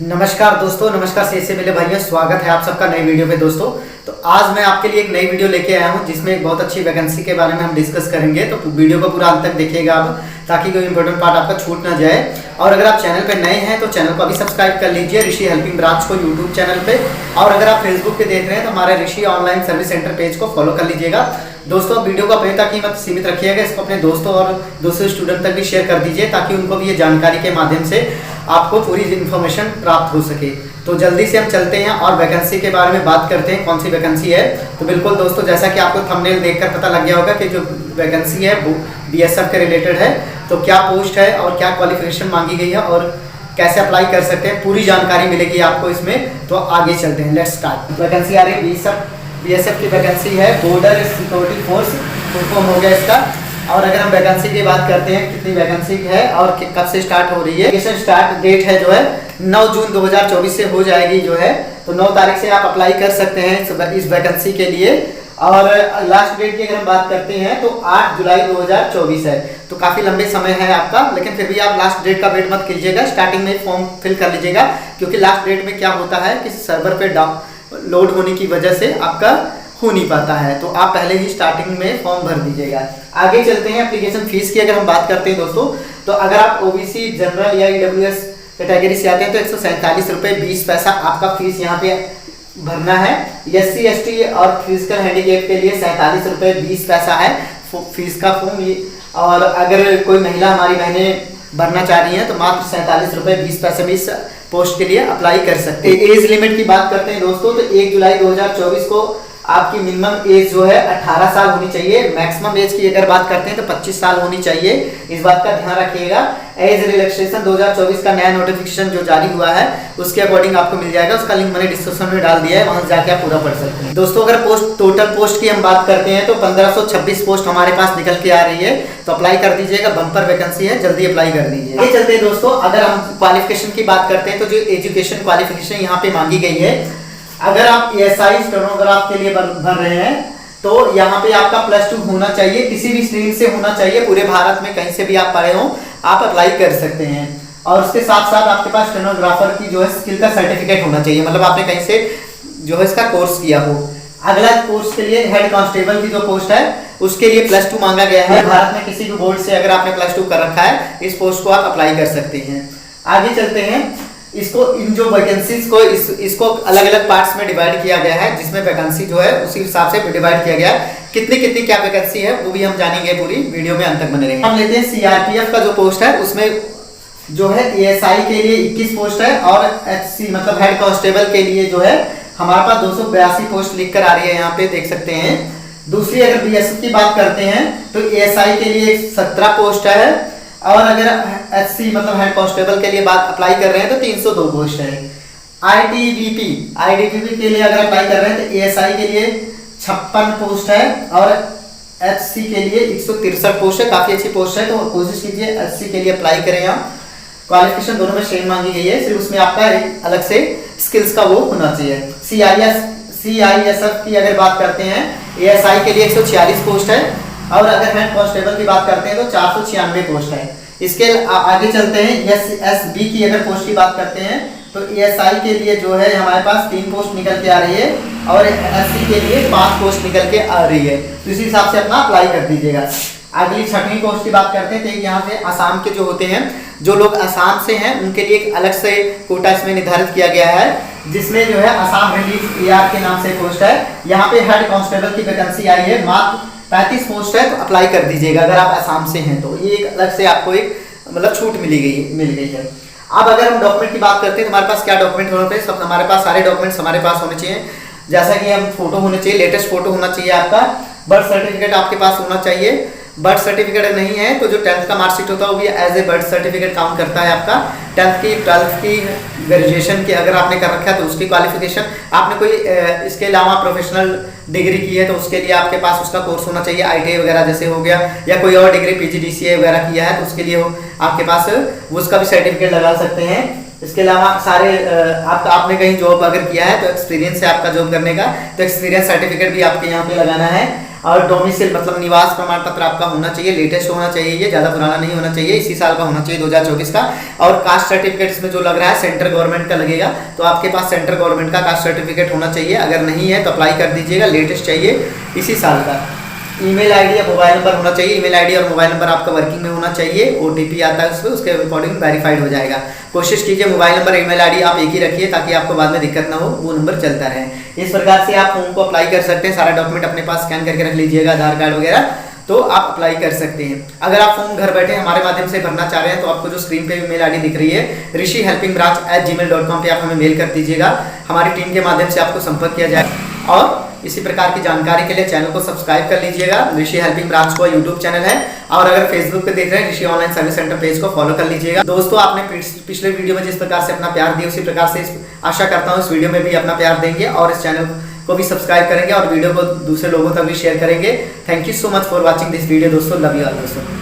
नमस्कार दोस्तों, नमस्कार से पहले भाइयों, स्वागत है आप सबका नई वीडियो पे। दोस्तों तो आज मैं आपके लिए एक नई वीडियो लेके आया हूं जिसमें एक बहुत अच्छी वैकेंसी के बारे में हम डिस्कस करेंगे। तो वीडियो को पूरा अंत तक देखिएगा आप, ताकि कोई इंपॉर्टेंट पार्ट आपका छूट ना जाए। और अगर आप चैनल पे नए हैं तो चैनल को अभी सब्सक्राइब कर लीजिए, ऋषि हेल्पिंग ब्रांच को यूट्यूब चैनल पे। और अगर आप फेसबुक पे देख रहे हैं तो हमारे ऋषि ऑनलाइन सर्विस सेंटर पेज को फॉलो कर लीजिएगा। दोस्तों वीडियो को अपने तक ही मत सीमित रखिएगा, इसको अपने दोस्तों और दूसरे स्टूडेंट तक भी शेयर कर दीजिए, ताकि उनको भी ये जानकारी के माध्यम से आपको पूरी इन्फॉर्मेशन प्राप्त हो सके। तो जल्दी से हम चलते हैं और वैकेंसी के बारे में बात करते हैं, कौन सी वैकेंसी है। तो बिल्कुल दोस्तों, जैसा कि आपको थंबनेल देखकर पता लग गया होगा कि जो वैकेंसी है वो बीएसएफ के रिलेटेड है। तो क्या पोस्ट है और क्या क्वालिफिकेशन मांगी गई है और कैसे अप्लाई कर सकते हैं, पूरी जानकारी मिलेगी आपको इसमें। तो आगे चलते हैं, लेट्स स्टार्ट। वैकेंसी आ रही है बीएसएफ की वैकेंसी है, border security force, full form हो गया इसका। और अगर हम वैकेंसी की बात करते हैं, कितनी वैकेंसी है और कब से स्टार्ट हो रही है। स्टार्ट डेट है जो है 9 जून 2024 से हो जाएगी जो है। तो 9 तारीख से आप अप्लाई कर सकते हैं इस वैकेंसी के लिए। और लास्ट डेट की अगर हम बात करते हैं तो 8 जुलाई 2024 है। तो काफी लंबे समय है आपका, लेकिन फिर भी आप लास्ट डेट का वेट मत कीजिएगा, स्टार्टिंग में फॉर्म फिल कर लीजिएगा। क्योंकि लास्ट डेट में क्या होता है कि सर्वर पे लोड होने की वजह से आपका हो नहीं पाता है। तो आप पहले ही स्टार्टिंग में फॉर्म भर दीजिएगा। आगे चलते हैं, एप्लीकेशन फीस की अगर हम बात करते हैं दोस्तों, तो अगर आप ओबीसी, जनरल या ईडब्ल्यूएस कैटेगरी से आते हैं तो 147 रुपये 20 पैसा आपका फीस यहाँ पे भरना है। एससी एसटी और फिजिकल हैंडीकैप के लिए 47 रुपये 20 पैसा है फीस का फॉर्म। और अगर कोई महिला हमारी बहनें भरना चाह रही हैं तो मात्र 47 रुपये 20 पैसे में इस पोस्ट के लिए अप्लाई कर सकते हैं। एज लिमिट की बात करते हैं दोस्तों, तो 1 जुलाई 2024 को आपकी मिनिमम एज जो है 18 साल होनी चाहिए। मैक्सिमम एज की अगर बात करते हैं तो 25 साल होनी चाहिए, इस बात का ध्यान रखिएगा। एज रिलैक्सेशन 2024 का नया नोटिफिकेशन जो जारी हुआ है उसके अकॉर्डिंग आपको मिल जाएगा। उसका लिंक मैंने डिस्क्रिप्शन में डाल दिया है, वहां जाके आप पूरा पढ़ सकते हैं। दोस्तों अगर टोटल पोस्ट की हम बात करते हैं तो 1526 पोस्ट हमारे पास निकल के आ रही है। तो अप्लाई कर दीजिएगा, बम्पर वैकेंसी है, जल्दी अप्लाई कर दीजिए। आगे चलते हैं दोस्तों, अगर हम क्वालिफिकेशन की बात करते हैं तो जो एजुकेशन क्वालिफिकेशन यहाँ पे मांगी गई है, अगर आप एएसआई स्टेनोग्राफ के लिए भर रहे हैं तो यहाँ पे आपका +2 होना चाहिए, किसी भी स्ट्रीम से होना चाहिए। पूरे भारत में कहीं से भी आप पढ़े हो आप अप्लाई कर सकते हैं। और उसके साथ साथ आपके पास स्टेनोग्राफर की जो है स्किल का सर्टिफिकेट होना चाहिए, मतलब आपने कहीं से जो है इसका कोर्स किया हो। अगला कोर्स के लिए हेड कांस्टेबल की जो पोस्ट है उसके लिए +2 मांगा गया है। भारत में किसी भी बोर्ड से अगर आपने +2 कर रखा है, इस पोस्ट को आप अप्लाई कर सकते हैं। आगे चलते हैं, इसको इन जो वैकेंसीज को इसको अलग अलग पार्ट्स में डिवाइड किया गया है, जिसमें वैकेंसी जो है उसी हिसाब से डिवाइड किया गया है। कितनी कितनी क्या वैकेंसी है वो भी हम जानेंगे, पूरी वीडियो में अंत तक बने रहेंगे। हम लेते हैं सीआरपीएफ का जो पोस्ट है, उसमें जो है एएसआई के लिए 21 पोस्ट है और एचसी मतलब हेड कांस्टेबल के लिए जो है हमारे पास 282 पोस्ट लिख कर आ रही है, यहाँ पे देख सकते हैं। दूसरी अगर बीएसएफ की बात करते हैं तो एएसआई के लिए 17 पोस्ट है। और अगर एचसी मतलब हेड कांस्टेबल के लिए बात अप्लाई कर रहे हैं तो 302 पोस्ट है। आईटीबीपी के लिए अगर अप्लाई कर रहे हैं तो एएसआई के लिए 56 पोस्ट है और एचसी के लिए 163 पोस्ट है। काफी अच्छी पोस्ट है, तो कोशिश कीजिए एचसी के लिए अप्लाई करें आप। क्वालिफिकेशन दोनों में सेम मांगी गई है, सिर्फ उसमें आपका अलग से स्किल्स का वो होना चाहिए। सीआईएसएफ की अगर बात करते हैं, एएसआई के लिए 146 पोस्ट है। और अगर हेड कांस्टेबल की बात करते हैं तो 496 पोस्ट है। इसके आगे चलते हैं, एसएसबी की अगर पोस्ट की बात करते हैं तो एएसआई के लिए जो है हमारे पास 3 पोस्ट निकल के आ रही है और एससी के लिए 5 पोस्ट निकल के आ रही है। तो इसी हिसाब से अपना अप्लाई कर दीजिएगा। अगली 6वीं पोस्ट की बात करते हैं तो यहाँ से आसाम के जो होते हैं, जो लोग आसाम से हैं उनके लिए एक अलग से कोटा इसमें निर्धारित किया गया है, जिसमें जो है आसाम रिलीफ एआर के नाम से पोस्ट है। यहाँ पे हेड कांस्टेबल की वैकेंसी आई है, मात्र 35 पोस्ट है। तो अप्लाई कर दीजिएगा अगर आप आसाम से हैं तो। ये एक अलग से आपको एक मतलब छूट मिल गई है। अब अगर हम डॉक्यूमेंट की बात करते हैं तो हमारे पास क्या डॉक्यूमेंट होने चाहिए, सब हमारे पास सारे डॉक्यूमेंट्स हमारे पास होने चाहिए। जैसा कि हम फोटो होने चाहिए, लेटेस्ट फोटो होना चाहिए आपका। बर्थ सर्टिफिकेट आपके पास होना चाहिए। बर्थ सर्टिफिकेट नहीं है तो जो 10th का मार्कशीट होता है वो भी as a birth certificate count करता है आपका। 12th की ग्रेजुएशन की अगर आपने कर रखा है तो उसकी क्वालिफिकेशन, आपने कोई इसके अलावा प्रोफेशनल डिग्री की है तो उसके लिए आपके पास उसका कोर्स होना चाहिए, आईटीआई वगैरह जैसे हो गया, या कोई और डिग्री पीजीडीसीए वगैरह किया है तो उसके लिए आपके पास उसका भी सर्टिफिकेट लगा सकते हैं। इसके अलावा सारे आपने कहीं जॉब अगर किया है तो एक्सपीरियंस है आपका जॉब करने का, तो एक्सपीरियंस सर्टिफिकेट भी आपके यहाँ पे लगाना है। और डोमिसाइल मतलब निवास प्रमाण पत्र आपका होना चाहिए, लेटेस्ट होना चाहिए, ये ज़्यादा पुराना नहीं होना चाहिए, इसी साल का होना चाहिए 2024 का। और कास्ट सर्टिफिकेट इसमें जो लग रहा है सेंट्रल गवर्नमेंट का लगेगा, तो आपके पास सेंट्रल गवर्नमेंट का कास्ट सर्टिफिकेट होना चाहिए। अगर नहीं है तो अप्लाई कर दीजिएगा, लेटेस्ट चाहिए इसी साल का। ईमेल आईडी या मोबाइल नंबर होना चाहिए, ईमेल आईडी और मोबाइल नंबर आपका वर्किंग में होना चाहिए। ओटीपी आता है उसमें, उसके अकॉर्डिंग वेरीफाइड हो जाएगा। कोशिश कीजिए मोबाइल नंबर ईमेल आईडी आप एक ही रखिए ताकि आपको बाद में दिक्कत ना हो, वो नंबर चलता रहे। इस प्रकार से आप फॉर्म को अप्लाई कर सकते हैं। सारा डॉक्यूमेंट अपने पास स्कैन करके रख लीजिएगा, आधार कार्ड वगैरह, तो आप अप्लाई कर सकते हैं। अगर आप फॉर्म घर बैठे हमारे माध्यम से भरना चाह रहे हैं तो आपको जो स्क्रीन पे मेल आईडी दिख रही है rishihelpingbranch@gmail.com पे आप हमें मेल कर दीजिएगा, हमारी टीम के माध्यम से आपको संपर्क किया जाएगा। और इसी प्रकार की जानकारी के लिए चैनल को सब्सक्राइब कर लीजिएगा। ऋषि हेल्पिंग ब्रांच को यूट्यूब चैनल है, और अगर फेसबुक पे देख रहे हैं ऋषि ऑनलाइन सर्विस सेंटर पेज को फॉलो कर लीजिएगा। दोस्तों, आपने पिछले वीडियो में जिस प्रकार से अपना प्यार दिया, उसी प्रकार से आशा करता हूँ इस वीडियो में भी अपना प्यार देंगे और इस चैनल को भी सब्सक्राइब करेंगे और वीडियो को दूसरे लोगों तक भी शेयर करेंगे। Thank you so much for watching this video दोस्तों, लव यू ऑल दोस्तों।